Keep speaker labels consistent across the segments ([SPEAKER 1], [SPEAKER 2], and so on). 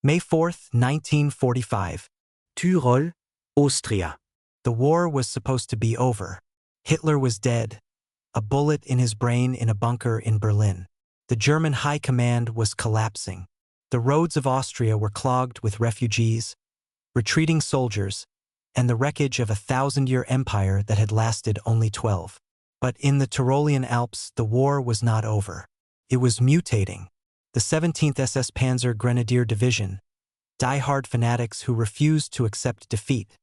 [SPEAKER 1] May 4, 1945.
[SPEAKER 2] Tyrol, Austria.
[SPEAKER 1] The war was supposed to be over. Hitler was dead, a bullet in his brain in a bunker in Berlin. The German high command was collapsing. The roads of Austria were clogged with refugees, retreating soldiers, and the wreckage of a 1,000-year empire that had lasted only 12. But in the Tyrolean Alps, the war was not over. It was mutating. The 17th SS Panzer Grenadier Division, die-hard fanatics who refused to accept defeat,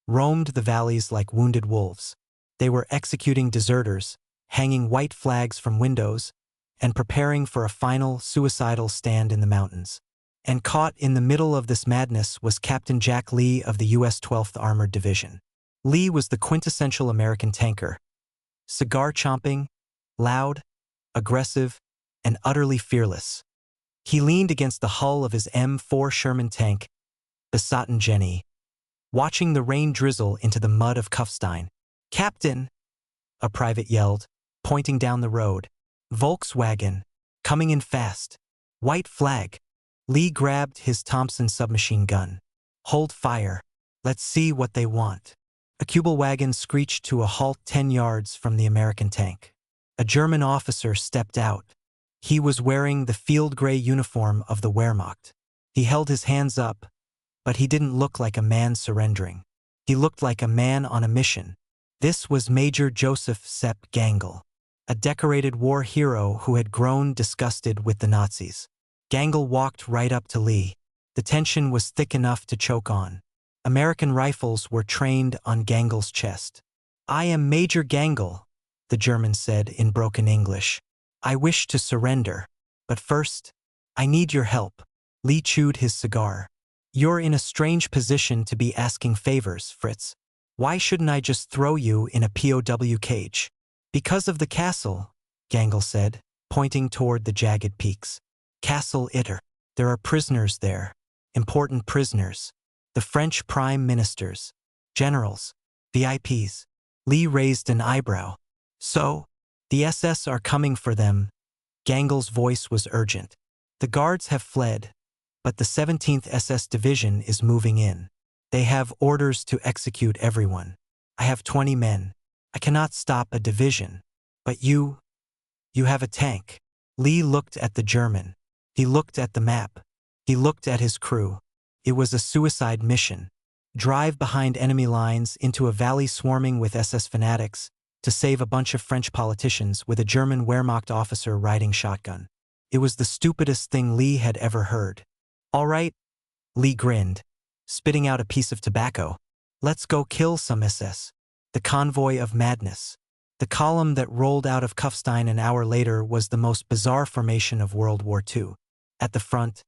[SPEAKER 1] roamed the valleys like wounded wolves. They were executing deserters, hanging white flags from windows, and preparing for a final suicidal stand in the mountains. And caught in the middle of this madness was Captain Jack Lee of the U.S. 12th Armored Division. Lee was the quintessential American tanker. Cigar-chomping, loud, aggressive, and utterly fearless. He leaned against the hull of his M4 Sherman tank, Besatten Jenny, watching the rain drizzle into the mud of Kufstein. "Captain!" a private yelled, pointing down the road. "Volkswagen, coming in fast. White flag." Lee grabbed his Thompson submachine gun. "Hold fire. Let's see what they want." A Kübelwagen screeched to a halt 10 yards from the American tank. A German officer stepped out. He was wearing the field gray uniform of the Wehrmacht. He held his hands up, but he didn't look like a man surrendering. He looked like a man on a mission. This was Major Joseph Sepp Gangl, a decorated war hero who had grown disgusted with the Nazis. Gangl walked right up to Lee. The tension was thick enough to choke on. American rifles were trained on Gangl's chest. "I am Major Gangl," the German said in broken English. "I wish to surrender. But first, I need your help." Lee chewed his cigar. "You're in a strange position to be asking favors, Fritz. Why shouldn't I just throw you in a POW cage?" "Because of the castle," Gangl said, pointing toward the jagged peaks. "Castle Itter. There are prisoners there. Important prisoners. The French prime ministers, generals, VIPs. Lee raised an eyebrow. "So, the SS are coming for them." Gangl's voice was urgent. "The guards have fled, but the 17th SS Division is moving in. They have orders to execute everyone. I have 20 men. I cannot stop a division. But you have a tank." Lee looked at the German. He looked at the map. He looked at his crew. It was a suicide mission. Drive behind enemy lines into a valley swarming with SS fanatics to save a bunch of French politicians with a German Wehrmacht officer riding shotgun. It was the stupidest thing Lee had ever heard. "All right," Lee grinned, spitting out a piece of tobacco. "Let's go kill some SS." The convoy of madness. The column that rolled out of Kufstein an hour later was the most bizarre formation of World War II. At the front,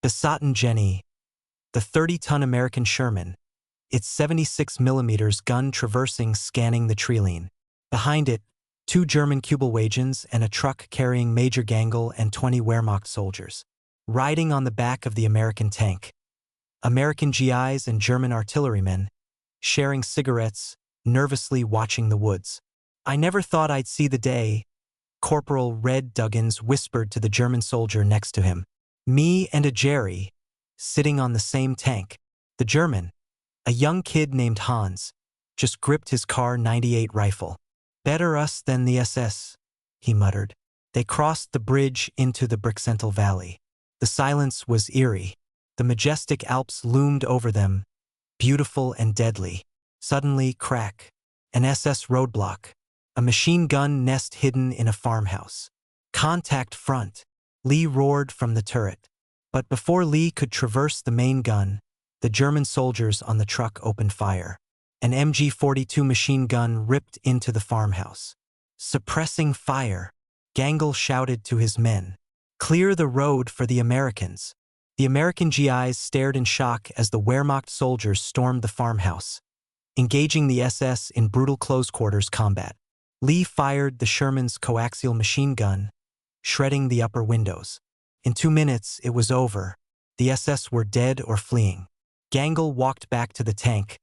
[SPEAKER 1] Besatten Jenny, the 30-ton American Sherman, its 76mm gun traversing scanning the treeline. Behind it, 2 German Kübelwagens and a truck carrying Major Gangl and 20 Wehrmacht soldiers. Riding on the back of the American tank, American GIs and German artillerymen, sharing cigarettes, nervously watching the woods. "I never thought I'd see the day," Corporal Red Duggins whispered to the German soldier next to him. "Me and a Jerry, sitting on the same tank." The German, a young kid named Hans, just gripped his Kar 98 rifle. "Better us than the SS," he muttered. They crossed the bridge into the Brixental Valley. The silence was eerie. The majestic Alps loomed over them, beautiful and deadly. Suddenly, crack. An SS roadblock. A machine gun nest hidden in a farmhouse. "Contact front," Lee roared from the turret. But before Lee could traverse the main gun, the German soldiers on the truck opened fire. An MG-42 machine gun ripped into the farmhouse. Suppressing fire, Gangl shouted to his men. "Clear the road for the Americans." The American GIs stared in shock as the Wehrmacht soldiers stormed the farmhouse, engaging the SS in brutal close-quarters combat. Lee fired the Sherman's coaxial machine gun, shredding the upper windows. In 2 minutes, it was over. The SS were dead or fleeing. Gangl walked back to the tank,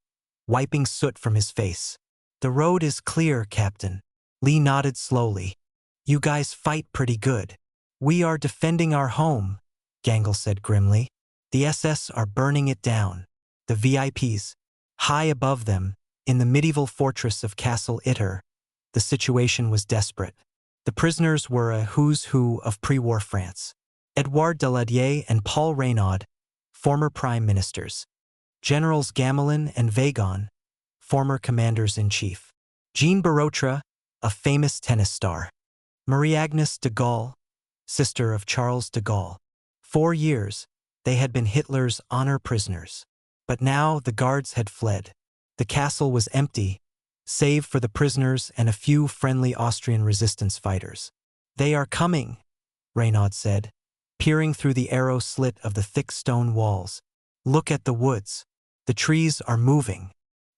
[SPEAKER 1] wiping soot from his face. "The road is clear, Captain." Lee nodded slowly. "You guys fight pretty good." "We are defending our home," Gangl said grimly. The SS are burning it down. The VIPs, high above them, in the medieval fortress of Castle Itter, the situation was desperate. The prisoners were a who's who of pre-war France. Edouard Daladier and Paul Reynaud, former prime ministers. Generals Gamelin and Weygand, former commanders-in-chief. Jean Barotra, a famous tennis star. Marie-Agnes de Gaulle, sister of Charles de Gaulle. 4 years, they had been Hitler's honor prisoners. But now the guards had fled. The castle was empty, save for the prisoners and a few friendly Austrian resistance fighters. "They are coming," Reynaud said, peering through the arrow slit of the thick stone walls. "Look at the woods. The trees are moving."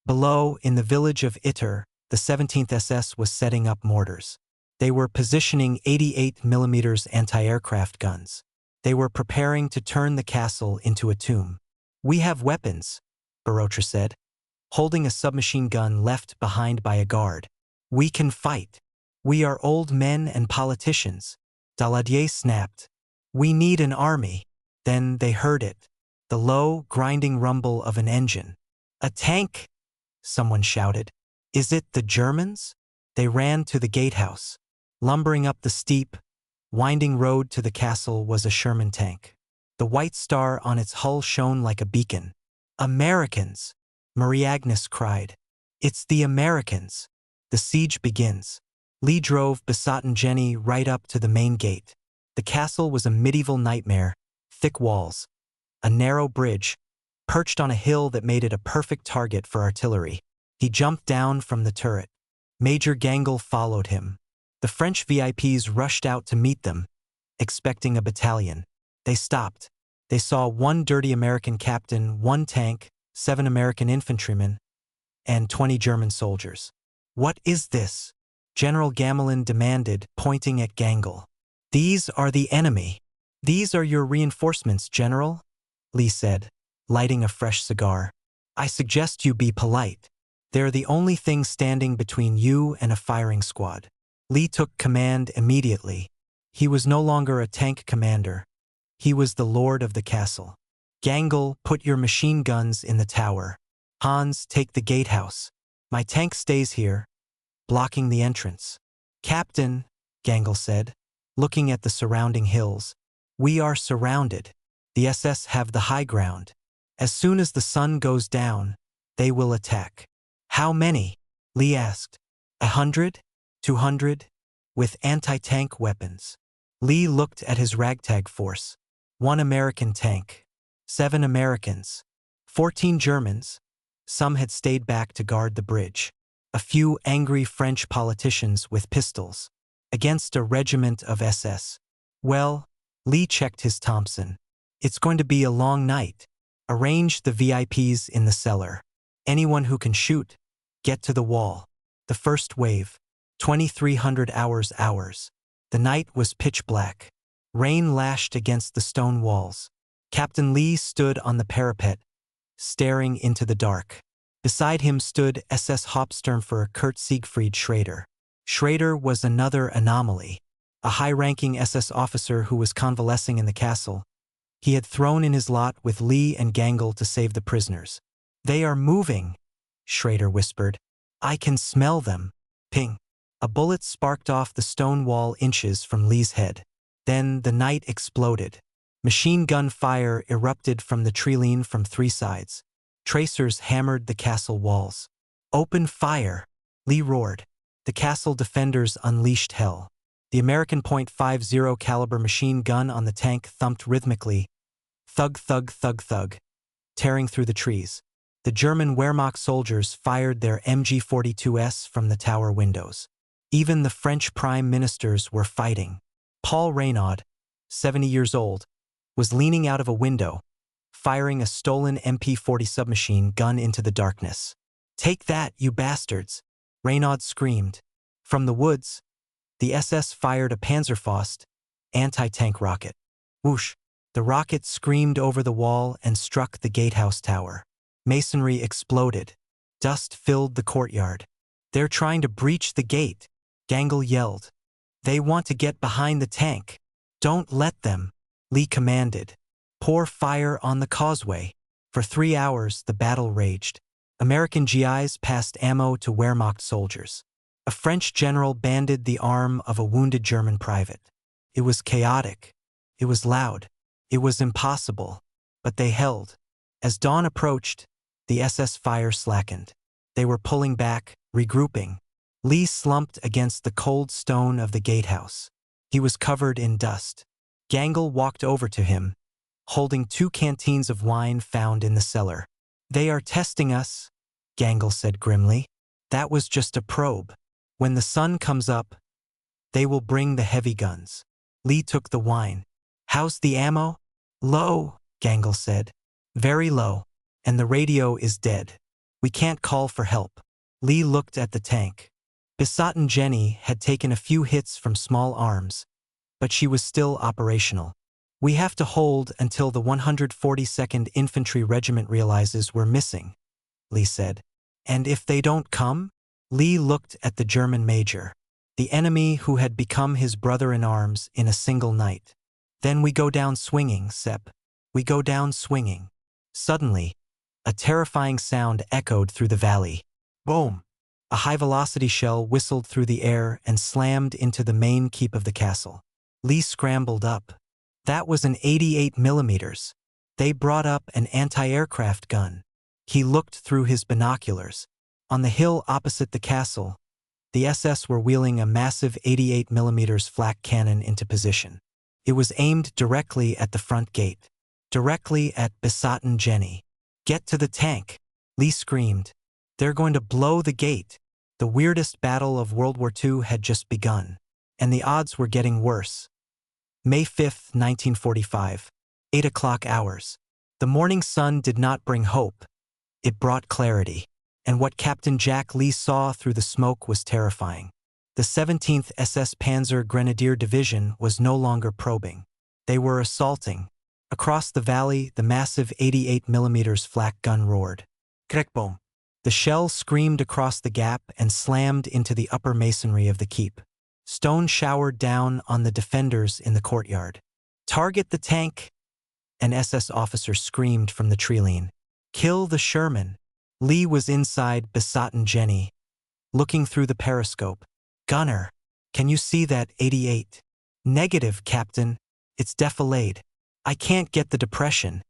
[SPEAKER 1] Below, in the village of Itter, the 17th SS was setting up mortars. They were positioning 88mm anti-aircraft guns. They were preparing to turn the castle into a tomb. "We have weapons," Barotra said, holding a submachine gun left behind by a guard. "We can fight. We are old men and politicians." Daladier snapped. "We need an army." Then they heard it, the low, grinding rumble of an engine. "A tank!" someone shouted. "Is it the Germans?" They ran to the gatehouse. Lumbering up the steep, winding road to the castle was a Sherman tank. The white star on its hull shone like a beacon. "Americans!" Marie-Agnes cried. "It's the Americans." The siege begins. Lee drove Besatten Jenny right up to the main gate. The castle was a medieval nightmare, thick walls, a narrow bridge, perched on a hill that made it a perfect target for artillery. He jumped down from the turret. Major Gangel followed him. The French VIPs rushed out to meet them, expecting a battalion. They stopped. They saw 1 dirty American captain, 1 tank, 7 American infantrymen, and 20 German soldiers. "What is this?" General Gamelin demanded, pointing at Gangel. "These are the enemy." "These are your reinforcements, General," Lee said, lighting a fresh cigar. "I suggest you be polite. They're the only thing standing between you and a firing squad." Lee took command immediately. He was no longer a tank commander. He was the lord of the castle. "Gangel, put your machine guns in the tower. Hans, take the gatehouse. My tank stays here, blocking the entrance." "Captain," Gangel said, looking at the surrounding hills, "we are surrounded. The SS have the high ground. As soon as the sun goes down, they will attack." "How many?" Lee asked. 100? 200? With anti-tank weapons. Lee looked at his ragtag force. 1 American tank. 7 Americans. 14 Germans. Some had stayed back to guard the bridge. A few angry French politicians with pistols. Against a regiment of SS. "Well," Lee checked his Thompson. "It's going to be a long night. Arrange the VIPs in the cellar. Anyone who can shoot, get to the wall." The first wave. 2,300 hours. The night was pitch black. Rain lashed against the stone walls. Captain Lee stood on the parapet, staring into the dark. Beside him stood SS Hauptsturmführer Kurt Siegfried Schrader. Schrader was another anomaly, a high-ranking SS officer who was convalescing in the castle. He had thrown in his lot with Lee and Gangel to save the prisoners. "They are moving," Schrader whispered. "I can smell them." Ping. A bullet sparked off the stone wall inches from Lee's head. Then the night exploded. Machine gun fire erupted from the treeline from 3 sides. Tracers hammered the castle walls. "Open fire!" Lee roared. The castle defenders unleashed hell. The American .50 caliber machine gun on the tank thumped rhythmically. Thug, thug, thug, thug. Tearing through the trees. The German Wehrmacht soldiers fired their MG-42s from the tower windows. Even the French prime ministers were fighting. Paul Reynaud, 70 years old, was leaning out of a window, firing a stolen MP-40 submachine gun into the darkness. "Take that, you bastards!" Reynaud screamed. From the woods, the SS fired a Panzerfaust anti-tank rocket. Whoosh! The rocket screamed over the wall and struck the gatehouse tower. Masonry exploded. Dust filled the courtyard. "They're trying to breach the gate," Gangel yelled. "They want to get behind the tank." "Don't let them," Lee commanded. Pour fire on the causeway. For 3 hours, the battle raged. American GIs passed ammo to Wehrmacht soldiers. A French general banded the arm of a wounded German private. It was chaotic. It was loud. It was impossible. But they held. As dawn approached, the SS fire slackened. They were pulling back, regrouping. Lee slumped against the cold stone of the gatehouse. He was covered in dust. Gangel walked over to him, holding 2 canteens of wine found in the cellar. "They are testing us," Gangel said grimly. "That was just a probe. When the sun comes up, they will bring the heavy guns." Lee took the wine. "How's the ammo?" "Low," Gangel said. "Very low. And the radio is dead. We can't call for help." Lee looked at the tank. Besatten Jenny had taken a few hits from small arms, but she was still operational. "We have to hold until the 142nd Infantry Regiment realizes we're missing," Lee said. "And if they don't come?" Lee looked at the German major, the enemy who had become his brother-in-arms in a single night. "Then we go down swinging, Sepp. We go down swinging." Suddenly, a terrifying sound echoed through the valley. Boom! A high-velocity shell whistled through the air and slammed into the main keep of the castle. Lee scrambled up. That was an 88 millimeters. They brought up an anti-aircraft gun. He looked through his binoculars. On the hill opposite the castle, the SS were wheeling a massive 88 millimeters flak cannon into position. It was aimed directly at the front gate, directly at Besatten Jenny. "Get to the tank," Lee screamed. "They're going to blow the gate." The weirdest battle of World War II had just begun, and the odds were getting worse. May 5, 1945, 8 o'clock hours. The morning sun did not bring hope. It brought clarity, and what Captain Jack Lee saw through the smoke was terrifying. The 17th SS Panzer Grenadier Division was no longer probing. They were assaulting. Across the valley, the massive 88 millimeters flak gun roared. Krekboom! The shell screamed across the gap and slammed into the upper masonry of the keep. Stone showered down on the defenders in the courtyard. "Target the tank!" An SS officer screamed from the treeline. "Kill the Sherman!" Lee was inside Besatten Jenny, looking through the periscope. "Gunner, can you see that 88? "Negative, Captain. It's defilade. I can't get the depression."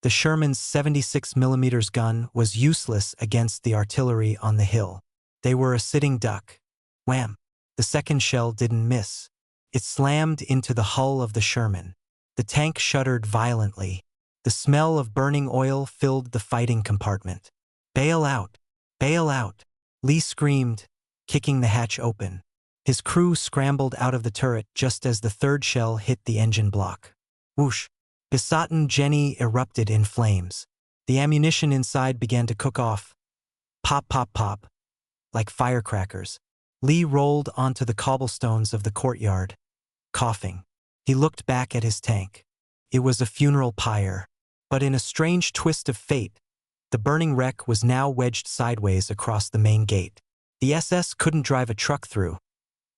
[SPEAKER 1] The Sherman's 76 millimeters gun was useless against the artillery on the hill. They were a sitting duck. Wham! The second shell didn't miss. It slammed into the hull of the Sherman. The tank shuddered violently. The smell of burning oil filled the fighting compartment. "Bail out! Bail out!" Lee screamed, kicking the hatch open. His crew scrambled out of the turret just as the third shell hit the engine block. Whoosh! Besatten Jenny erupted in flames. The ammunition inside began to cook off. Pop, pop, pop. Like firecrackers. Lee rolled onto the cobblestones of the courtyard, coughing. He looked back at his tank. It was a funeral pyre. But in a strange twist of fate, the burning wreck was now wedged sideways across the main gate. The SS couldn't drive a truck through.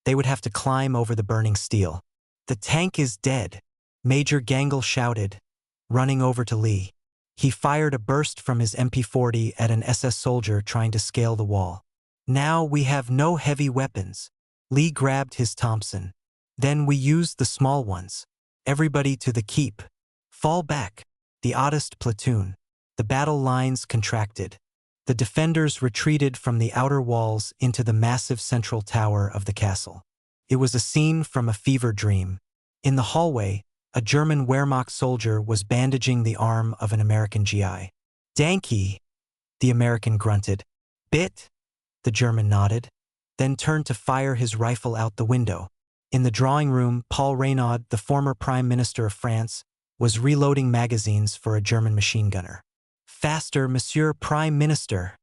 [SPEAKER 1] They would have to climb over the burning steel. "The tank is dead," Major Gangel shouted, running over to Lee. He fired a burst from his MP40 at an SS soldier trying to scale the wall. "Now we have no heavy weapons." Lee grabbed his Thompson. "Then we use the small ones. Everybody to the keep. Fall back." The oddest platoon. The battle lines contracted. The defenders retreated from the outer walls into the massive central tower of the castle. It was a scene from a fever dream. In the hallway, a German Wehrmacht soldier was bandaging the arm of an American GI. "Danke," the American grunted. "Bit," the German nodded, then turned to fire his rifle out the window. In the drawing room, Paul Reynaud, the former Prime Minister of France, was reloading magazines for a German machine gunner. "Faster, Monsieur Prime Minister,"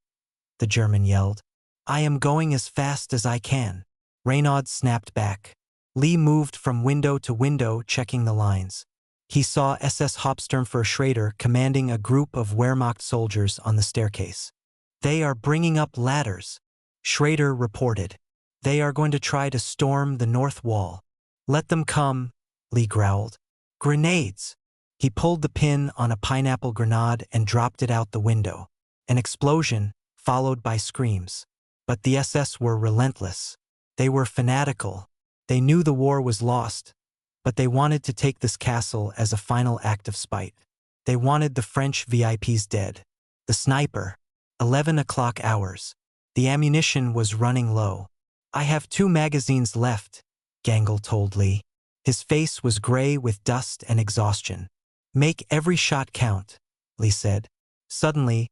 [SPEAKER 1] the German yelled. "I am going as fast as I can." Reynaud snapped back. Lee moved from window to window, checking the lines. He saw SS Hauptsturmführer Schrader commanding a group of Wehrmacht soldiers on the staircase. "They are bringing up ladders," Schrader reported. "They are going to try to storm the north wall." "Let them come," Lee growled. "Grenades!" He pulled the pin on a pineapple grenade and dropped it out the window. An explosion, followed by screams. But the SS were relentless. They were fanatical. They knew the war was lost, but they wanted to take this castle as a final act of spite. They wanted the French VIPs dead. The sniper. 11 o'clock hours. The ammunition was running low. I have 2 magazines left, Gangle told Lee. His face was gray with dust and exhaustion. Make every shot count, Lee said. Suddenly,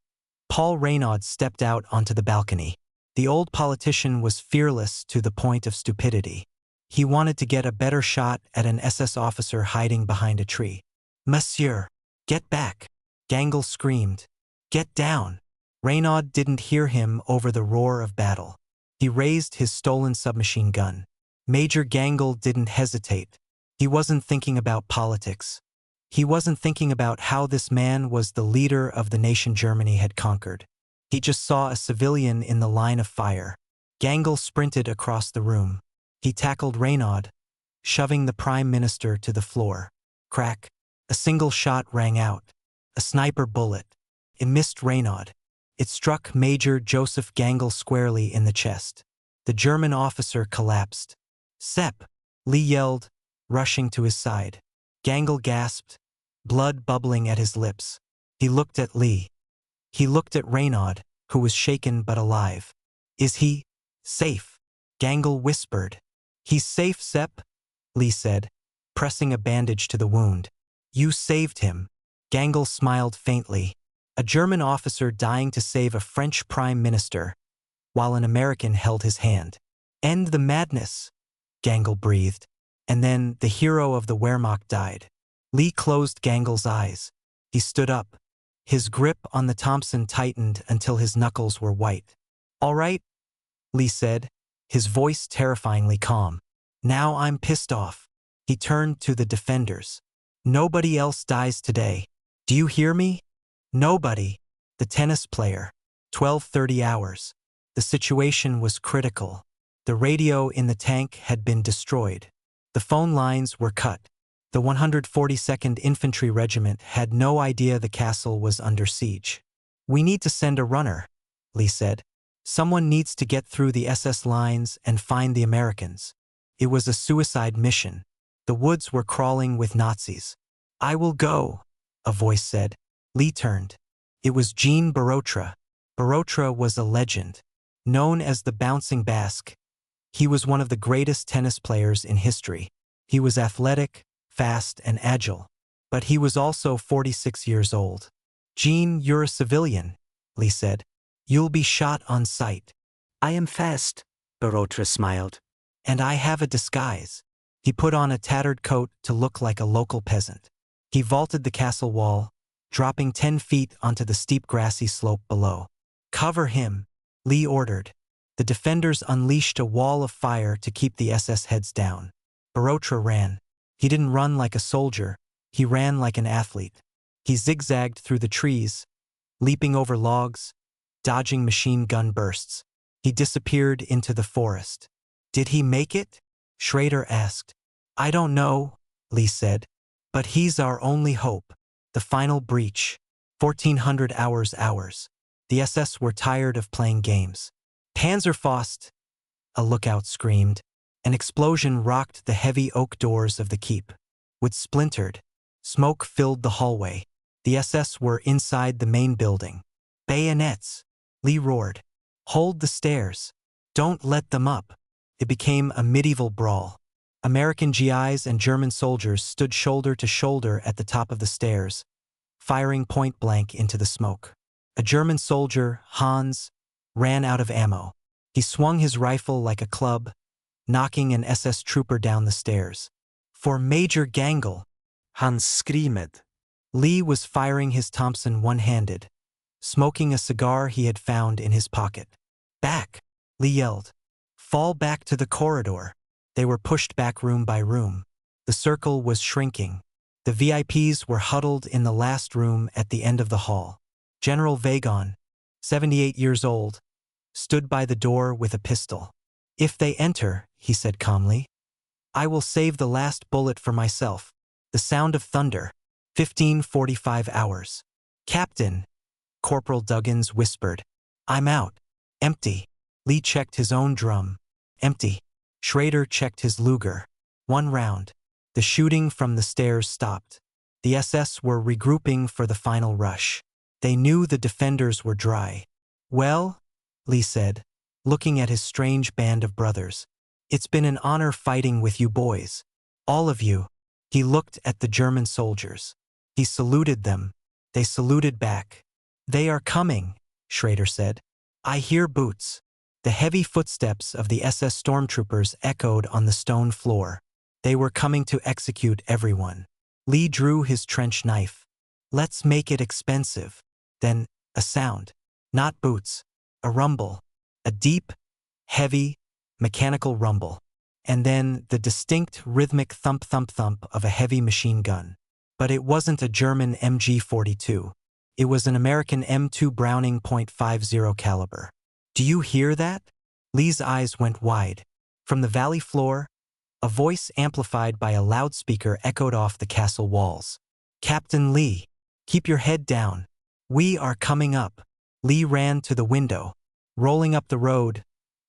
[SPEAKER 1] Paul Reynaud stepped out onto the balcony. The old politician was fearless to the point of stupidity. He wanted to get a better shot at an SS officer hiding behind a tree. Monsieur, get back, Gangle screamed. Get down. Reynaud didn't hear him over the roar of battle. He raised his stolen submachine gun. Major Gangle didn't hesitate. He wasn't thinking about politics. He wasn't thinking about how this man was the leader of the nation Germany had conquered. He just saw a civilian in the line of fire. Gangle sprinted across the room. He tackled Reynaud, shoving the Prime Minister to the floor. Crack. A single shot rang out. A sniper bullet. It missed Reynaud. It struck Major Joseph Gangle squarely in the chest. The German officer collapsed. Sepp, Lee yelled, rushing to his side. Gangle gasped, blood bubbling at his lips. He looked at Lee. He looked at Reynaud, who was shaken but alive. Is he safe? Gangle whispered. He's safe, Sepp, Lee said, pressing a bandage to the wound. You saved him. Gangle smiled faintly. A German officer dying to save a French prime minister, while an American held his hand. End the madness, Gangle breathed. And then the hero of the Wehrmacht died. Lee closed Gangle's eyes. He stood up. His grip on the Thompson tightened until his knuckles were white. All right, Lee said, his voice terrifyingly calm. Now I'm pissed off. He turned to the defenders. Nobody else dies today. Do you hear me? Nobody. The tennis player. 12:30 hours. The situation was critical. The radio in the tank had been destroyed. The phone lines were cut. The 142nd Infantry Regiment had no idea the castle was under siege. We need to send a runner, Lee said. Someone needs to get through the SS lines and find the Americans. It was a suicide mission. The woods were crawling with Nazis. I will go, a voice said. Lee turned. It was Jean Barotra. Barotra was a legend. Known as the Bouncing Basque, he was one of the greatest tennis players in history. He was athletic, fast, and agile. But he was also 46 years old. Jean, you're a civilian, Lee said. You'll be shot on sight.
[SPEAKER 2] I am fast, Barotra smiled.
[SPEAKER 1] And I have a disguise. He put on a tattered coat to look like a local peasant. He vaulted the castle wall, dropping 10 feet onto the steep grassy slope below. Cover him, Lee ordered. The defenders unleashed a wall of fire to keep the SS heads down. Barotra ran. He didn't run like a soldier, he ran like an athlete. He zigzagged through the trees, leaping over logs, dodging machine gun bursts. He disappeared into the forest. Did he make it? Schrader asked. I don't know, Lee said. But he's our only hope. The final breach. 1400 hours. The SS were tired of playing games. Panzerfaust! A lookout screamed. An explosion rocked the heavy oak doors of the keep. With splintered, smoke filled the hallway. The SS were inside the main building. Bayonets! Lee roared. Hold the stairs. Don't let them up. It became a medieval brawl. American GIs and German soldiers stood shoulder to shoulder at the top of the stairs, firing point blank into the smoke. A German soldier, Hans, ran out of ammo. He swung his rifle like a club, knocking an SS trooper down the stairs. For Major Gangle,
[SPEAKER 2] Hans screamed.
[SPEAKER 1] Lee was firing his Thompson one-handed, smoking a cigar he had found in his pocket. Back, Lee yelled. Fall back to the corridor. They were pushed back room by room. The circle was shrinking. The VIPs were huddled in the last room at the end of the hall. General Vagon, 78 years old, stood by the door with a pistol. If they enter, he said calmly, I will save the last bullet for myself. The sound of thunder. 15:45 hours. Captain, Corporal Duggins whispered. I'm out. Empty. Lee checked his own drum. Empty. Schrader checked his Luger. 1 round. The shooting from the stairs stopped. The SS were regrouping for the final rush. They knew the defenders were dry. Well, Lee said, looking at his strange band of brothers. It's been an honor fighting with you boys. All of you. He looked at the German soldiers. He saluted them. They saluted back. They are coming, Schrader said. I hear boots. The heavy footsteps of the SS stormtroopers echoed on the stone floor. They were coming to execute everyone. Lee drew his trench knife. Let's make it expensive. Then, a sound. Not boots. A rumble. A deep, heavy, mechanical rumble. And then the distinct rhythmic thump-thump-thump of a heavy machine gun. But it wasn't a German MG-42. It was an American M2 Browning .50 caliber. Do you hear that? Lee's eyes went wide. From the valley floor, a voice amplified by a loudspeaker echoed off the castle walls. Captain Lee, keep your head down. We are coming up. Lee ran to the window. Rolling up the road,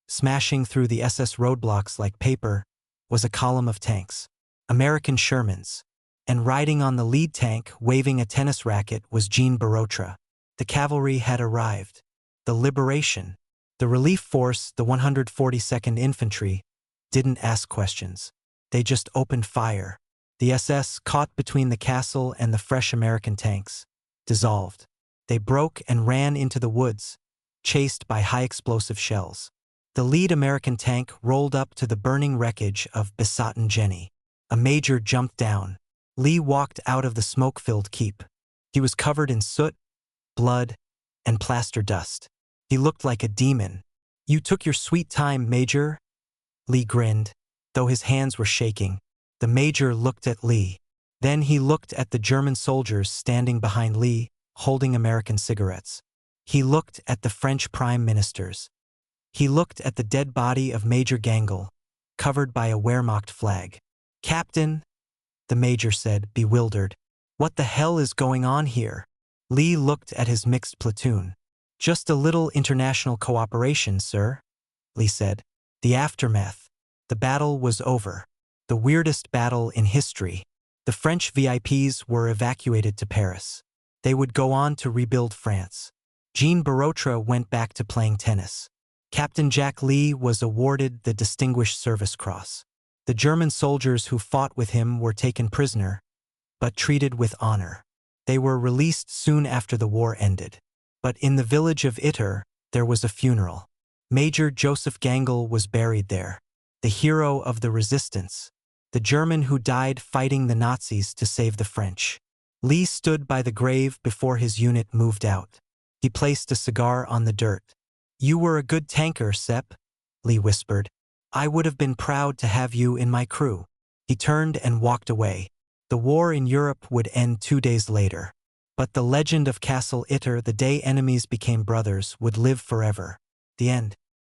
[SPEAKER 1] smashing through the SS roadblocks like paper, was a column of tanks. American Shermans. And riding on the lead tank, waving a tennis racket, was Jean Barotra. The cavalry had arrived. The liberation. The relief force, the 142nd Infantry, didn't ask questions. They just opened fire. The SS, caught between the castle and the fresh American tanks, dissolved. They broke and ran into the woods, chased by high-explosive shells. The lead American tank rolled up to the burning wreckage of Besaten Jenny. A major jumped down. Lee walked out of the smoke-filled keep. He was covered in soot, blood, and plaster dust. He looked like a demon. You took your sweet time, Major. Lee grinned, though his hands were shaking. The Major looked at Lee. Then he looked at the German soldiers standing behind Lee, holding American cigarettes. He looked at the French prime ministers. He looked at the dead body of Major Gangel, covered by a Wehrmacht flag. Captain, the Major said, bewildered. What the hell is going on here? Lee looked at his mixed platoon. Just a little international cooperation, sir, Lee said. The aftermath. The battle was over. The weirdest battle in history. The French VIPs were evacuated to Paris. They would go on to rebuild France. Jean Barotra went back to playing tennis. Captain Jack Lee was awarded the Distinguished Service Cross. The German soldiers who fought with him were taken prisoner, but treated with honor. They were released soon after the war ended. But in the village of Itter, there was a funeral. Major Joseph Gangel was buried there, the hero of the resistance, the German who died fighting the Nazis to save the French. Lee stood by the grave before his unit moved out. He placed a cigar on the dirt. You were a good tanker, Sepp, Lee whispered. I would have been proud to have you in my crew. He turned and walked away. The war in Europe would end 2 days later. But the legend of Castle Itter, the day enemies became brothers, would live forever. The end.